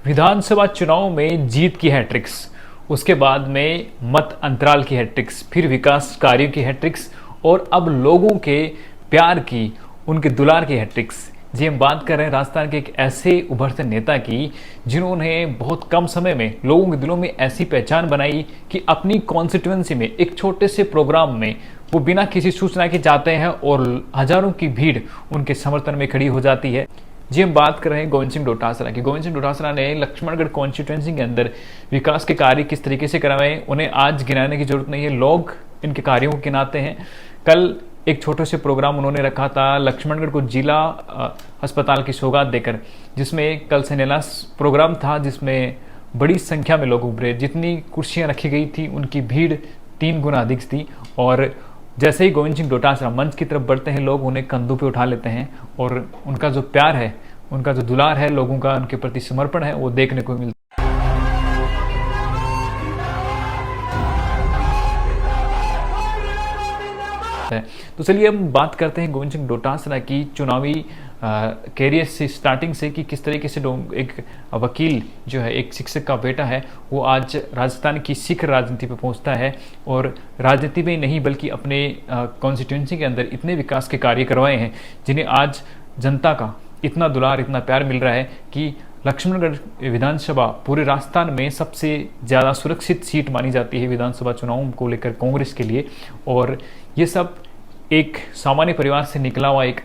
विधानसभा चुनाव में जीत की हैट्रिक्स, उसके बाद में मत अंतराल की हैट्रिक्स, फिर विकास कार्यों की हैट्रिक्स और अब लोगों के प्यार की, उनके दुलार की हैट्रिक्स। जी, हम बात कर रहे हैं राजस्थान के एक ऐसे उभरते नेता की जिन्होंने बहुत कम समय में लोगों के दिलों में ऐसी पहचान बनाई कि अपनी कॉन्स्टिट्यूएंसी में एक छोटे से प्रोग्राम में वो बिना किसी सूचना के जाते हैं और हजारों की भीड़ उनके समर्थन में खड़ी हो जाती है। जी, हम बात कर रहे हैं गोविंद सिंह डोटासरा की। गोविंद सिंह डोटासरा ने लक्ष्मणगढ़ कॉन्स्टिट्यूएंसी के अंदर विकास के कार्य किस तरीके से करवाए, उन्हें आज गिनाने की जरूरत नहीं है, लोग इनके कार्यों को गिनाते हैं। कल एक छोटे से प्रोग्राम उन्होंने रखा था लक्ष्मणगढ़ को जिला अस्पताल की सौगात देकर, जिसमें कल सनेला प्रोग्राम था, जिसमें बड़ी संख्या में लोग उभरे। जितनी कुर्सियां रखी गई थी उनकी भीड़ 3 गुना अधिक थी। और जैसे ही गोविंद सिंह डोटासरा मंच की तरफ बढ़ते हैं, लोग उन्हें कंधों पे उठा लेते हैं और उनका जो प्यार है, उनका जो दुलार है, लोगों का उनके प्रति समर्पण है, वो देखने को मिलता है। तो चलिए हम बात करते हैं गोविंद सिंह डोटासरा की चुनावी कैरियर से, स्टार्टिंग से, कि किस तरीके से एक वकील जो है, एक शिक्षक का बेटा है, वो आज राजस्थान की शिखर राजनीति पे पहुंचता है और राजनीति में नहीं बल्कि अपने कॉन्स्टिट्यूंसी के अंदर इतने विकास के कार्य करवाए हैं जिन्हें आज जनता का इतना दुलार, इतना प्यार मिल रहा है कि लक्ष्मणगढ़ विधानसभा पूरे राजस्थान में सबसे ज़्यादा सुरक्षित सीट मानी जाती है विधानसभा चुनावों को लेकर कांग्रेस के लिए। और ये सब एक सामान्य परिवार से निकला हुआ एक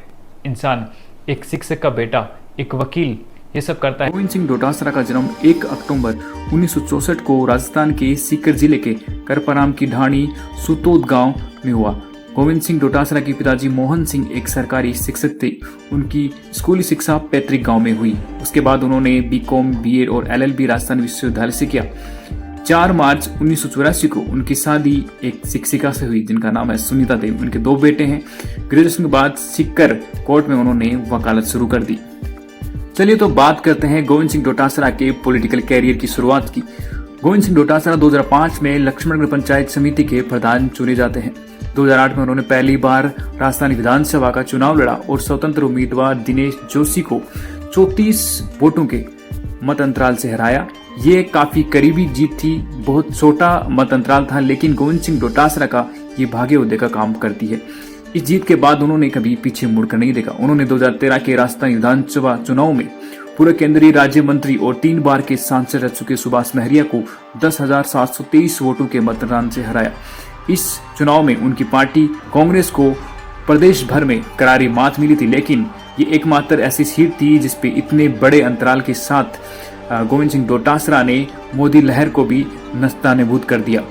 इंसान, एक शिक्षक का बेटा, एक वकील, ये सब करता है। गोविंद सिंह डोटासरा का जन्म 1 अक्टूबर 1964 को राजस्थान के सीकर जिले के करपराम की ढाणी सुतोद गांव में हुआ। गोविंद सिंह डोटासरा के पिताजी मोहन सिंह एक सरकारी शिक्षक थे। उनकी स्कूली शिक्षा पैतृक गांव में हुई। उसके बाद उन्होंने बीकॉम, बीएड और एलएलबी राजस्थान विश्वविद्यालय से किया। 4 मार्च 1984 को उनकी शादी एक शिक्षिका से हुई जिनका नाम है सुनीता देव। उनके 2 बेटे हैं। ग्रेजुएशन के बाद सीकर कोर्ट में उन्होंने वकालत शुरू कर दी। चलिए तो बात करते हैं गोविंद सिंह डोटासरा के पॉलिटिकल कैरियर की शुरुआत की। गोविंद सिंह डोटासरा 2005 में लक्ष्मणगढ़ पंचायत समिति के प्रधान चुने जाते हैं। 2008 में उन्होंने पहली बार राजस्थान विधानसभा का चुनाव लड़ा और स्वतंत्र उम्मीदवार दिनेश जोशी को 34 वोटों के मत अंतराल से हराया। ये काफी करीबी जीत थी, बहुत छोटा मत अंतराल था, लेकिन गोविंद सिंह डोटासरा का ये भाग्योदय का काम करती है। इस जीत के बाद उन्होंने कभी पीछे मुड़कर नहीं देखा। उन्होंने 2013 के राजस्थान विधानसभा चुनाव में पूर्व केंद्रीय राज्य मंत्री और 3 बार के सांसद रह चुके सुभाष महरिया को 10,723 वोटों के मतदान से हराया। इस चुनाव में उनकी पार्टी कांग्रेस को प्रदेश भर में करारी मात मिली थी, लेकिन ये एकमात्र ऐसी सीट थी जिसपे इतने बड़े अंतराल के साथ गोविंद सिंह डोटासरा ने मोदी लहर को भी नस्तानेबूद कर दिया।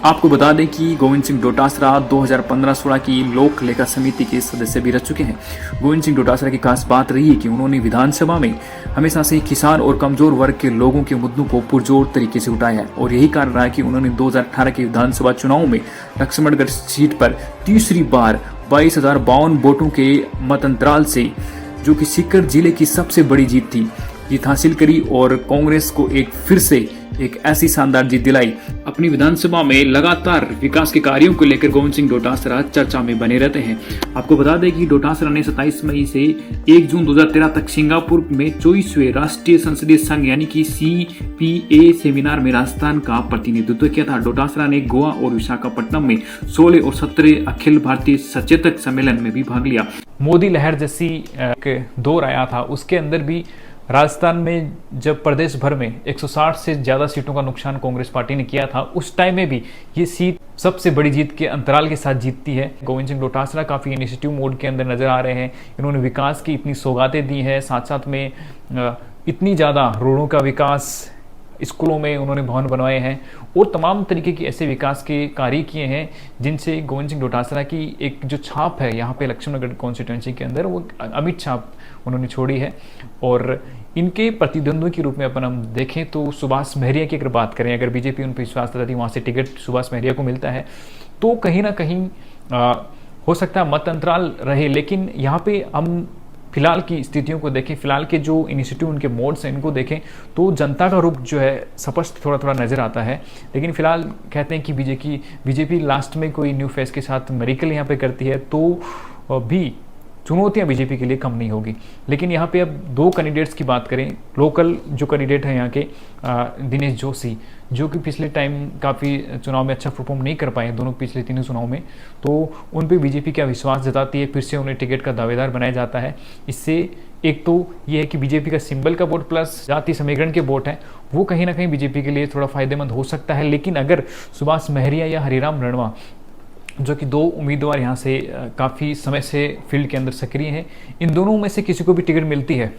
आपको बता दें कि गोविंद सिंह डोटासरा 2015-16 की लोक लेखा समिति के सदस्य भी रह चुके हैं। गोविंद सिंह डोटासरा की खास बात रही है कि उन्होंने विधानसभा में हमेशा से किसान और कमजोर वर्ग के लोगों के मुद्दों को पुरजोर तरीके से उठाया है और यही कारण रहा है कि उन्होंने 2018 के विधानसभा चुनाव में लक्ष्मणगढ़ सीट पर तीसरी बार 22,052 वोटों के मत अंतराल से, जो कि सीकर जिले की सबसे बड़ी जीत थी, जीत हासिल करी और कांग्रेस को फिर से एक ऐसी शानदार जीत दिलाई। अपनी विधानसभा में लगातार विकास के कार्यों को लेकर गोविंद सिंह डोटासरा चर्चा में बने रहते हैं। आपको बता दें कि डोटासरा ने 27 मई से 1 जून 2013 तक सिंगापुर में 24वें राष्ट्रीय संसदीय संघ यानी कि CPA सेमिनार में राजस्थान का प्रतिनिधित्व किया था। डोटासरा ने गोवा और विशाखापट्टनम में 16 और 17 अखिल भारतीय सचेतक सम्मेलन में भी भाग लिया। मोदी लहर जैसी दौर आया था, उसके अंदर भी राजस्थान में जब प्रदेश भर में 160 से ज़्यादा सीटों का नुकसान कांग्रेस पार्टी ने किया था, उस टाइम में भी ये सीट सबसे बड़ी जीत के अंतराल के साथ जीतती है। गोविंद सिंह डोटासरा काफ़ी इनिशिएटिव मोड के अंदर नजर आ रहे हैं। इन्होंने विकास की इतनी सौगातें दी हैं, साथ साथ में इतनी ज़्यादा रोडों का विकास, स्कूलों में उन्होंने भवन बनवाए हैं और तमाम तरीके के ऐसे विकास के कार्य किए हैं जिनसे गोविंद सिंह डोटासरा की एक जो छाप है यहाँ पे लक्ष्मणगढ़ कॉन्स्टिट्यूएंसी के अंदर, वो अमिट छाप उन्होंने छोड़ी है। और इनके प्रतिद्वंद्वी के रूप में अपन हम देखें तो सुभाष महरिया की अगर बात करें, अगर बीजेपी उन पर विश्वास करती वहाँ से टिकट सुभाष महरिया को मिलता है तो कहीं ना कहीं हो सकता है मत अंतराल रहे। लेकिन यहाँ पे हम फिलहाल की स्थितियों को देखें, फिलहाल के जो इनिशिएटिव उनके मोड्स हैं इनको देखें तो जनता का रुख जो है स्पष्ट थोड़ा थोड़ा नजर आता है। लेकिन फिलहाल कहते हैं कि बीजेपी लास्ट में कोई न्यू फेस के साथ मेरिकल यहाँ पे करती है तो भी चुनौतियां बीजेपी के लिए कम नहीं होगी। लेकिन यहाँ पे अब दो कैंडिडेट्स की बात करें, लोकल जो कैंडिडेट हैं यहाँ के दिनेश जोशी, जो कि पिछले टाइम काफ़ी चुनाव में अच्छा परफॉर्म नहीं कर पाए दोनों पिछले तीनों चुनाव में, तो उन पे बीजेपी क्या विश्वास जताती है, फिर से उन्हें टिकट का दावेदार बनाया जाता है। इससे एक तो ये है कि बीजेपी का सिंबल का वोट प्लस जाति समीकरण के वोट है, वो कहीं ना कहीं बीजेपी के लिए थोड़ा फायदेमंद हो सकता है। लेकिन अगर सुभाष महरिया या हरिराम रणवा, जो कि दो उम्मीदवार यहाँ से काफ़ी समय से फील्ड के अंदर सक्रिय हैं, इन दोनों में से किसी को भी टिकट मिलती है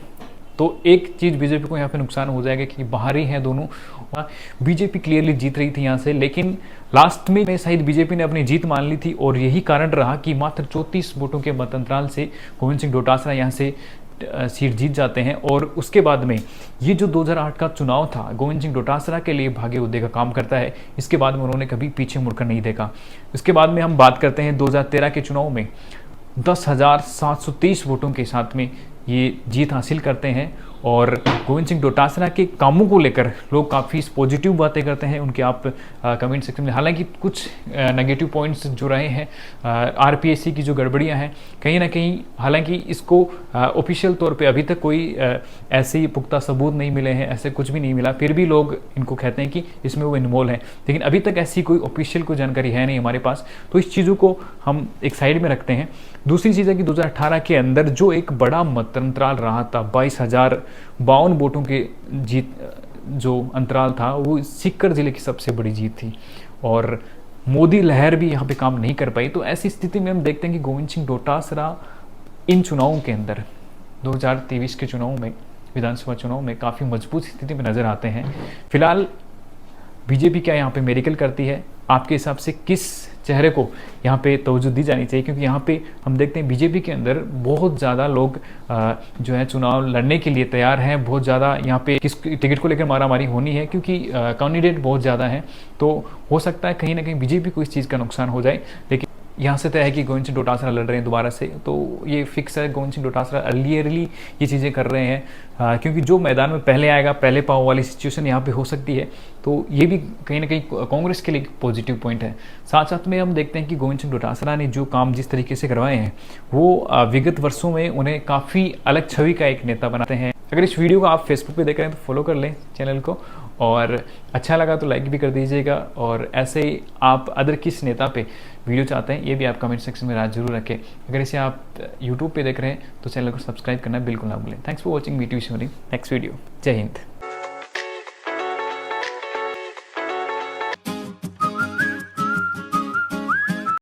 तो एक चीज़ बीजेपी को यहाँ पे नुकसान हो जाएगा कि बाहरी हैं दोनों। बीजेपी क्लियरली जीत रही थी यहाँ से, लेकिन लास्ट में शायद बीजेपी ने अपनी जीत मान ली थी और यही कारण रहा कि मात्र 34 वोटों के मतअंतराल से गोविंद सिंह डोटासरा यहाँ से सीट जीत जाते हैं। और उसके बाद में ये जो 2008 का चुनाव था गोविंद सिंह डोटासरा के लिए भाग्य उदय का काम करता है। इसके बाद में उन्होंने कभी पीछे मुड़कर नहीं देखा। इसके बाद में हम बात करते हैं 2013 के चुनाव में 10,730 वोटों के साथ में ये जीत हासिल करते हैं। और गोविंद सिंह डोटासरा के कामों को लेकर लोग काफ़ी पॉजिटिव बातें करते हैं उनके, आप कमेंट सेक्शन में। हालांकि कुछ नेगेटिव पॉइंट्स जो रहे हैं, आरपीएससी की जो गड़बड़ियां हैं कहीं ना कहीं, हालांकि इसको ऑफिशियल तौर पे अभी तक कोई ऐसे पुख्ता सबूत नहीं मिले हैं, ऐसे कुछ भी नहीं मिला, फिर भी लोग इनको कहते हैं कि इसमें वो इन्वॉल्व है, लेकिन अभी तक ऐसी कोई ऑफिशियल कोई जानकारी है नहीं हमारे पास। तो इस चीज़ों को हम एक साइड में रखते हैं। दूसरी चीज़ है कि 2018 के अंदर जो एक बड़ा मतअंतराल रहा था, 22,052 वोटों के जीत जो अंतराल था, वो सीकर जिले की सबसे बड़ी जीत थी और मोदी लहर भी यहाँ पे काम नहीं कर पाई। तो ऐसी स्थिति में हम देखते हैं कि गोविंद सिंह डोटासरा इन चुनावों के अंदर 2023 के चुनाव में, विधानसभा चुनाव में काफ़ी मजबूत स्थिति में नजर आते हैं। फिलहाल बीजेपी क्या यहाँ पे मेरिकल करती है, आपके हिसाब से किस चेहरे को यहाँ पे तवज्जो दी जानी चाहिए? क्योंकि यहाँ पे हम देखते हैं बीजेपी के अंदर बहुत ज़्यादा लोग जो है चुनाव लड़ने के लिए तैयार हैं। बहुत ज़्यादा यहाँ पे किस टिकट को लेकर मारामारी होनी है, क्योंकि कैंडिडेट बहुत ज़्यादा हैं। तो हो सकता है कहीं ना कहीं बीजेपी को इस चीज़ का नुकसान हो जाए। लेकिन यहाँ से तय है कि गोविंद सिंह डोटासरा लड़ रहे हैं दोबारा से, तो ये फिक्स है। गोविंद सिंह डोटासरा अर्लियरली ये चीज़ें कर रहे हैं, क्योंकि जो मैदान में पहले आएगा पहले पाव वाली सिचुएशन यहाँ पे हो सकती है। तो ये भी कहीं ना कहीं कांग्रेस के लिए पॉजिटिव पॉइंट है। साथ साथ में हम देखते हैं कि गोविंद सिंह डोटासरा ने जो काम जिस तरीके से करवाए हैं, वो विगत वर्षों में उन्हें काफ़ी अलग छवि का एक नेता बनाते हैं। अगर इस वीडियो को आप फेसबुक पे देख रहे हैं तो फॉलो कर लें चैनल को, और अच्छा लगा तो लाइक भी कर दीजिएगा। और ऐसे ही आप अदर किस नेता पे वीडियो चाहते हैं ये भी आप कमेंट सेक्शन में राय जरूर रखें। अगर इसे आप यूट्यूब पे देख रहे हैं तो चैनल को सब्सक्राइब करना बिल्कुल ना भूलें। Thanks for watching video next video. जय हिंद।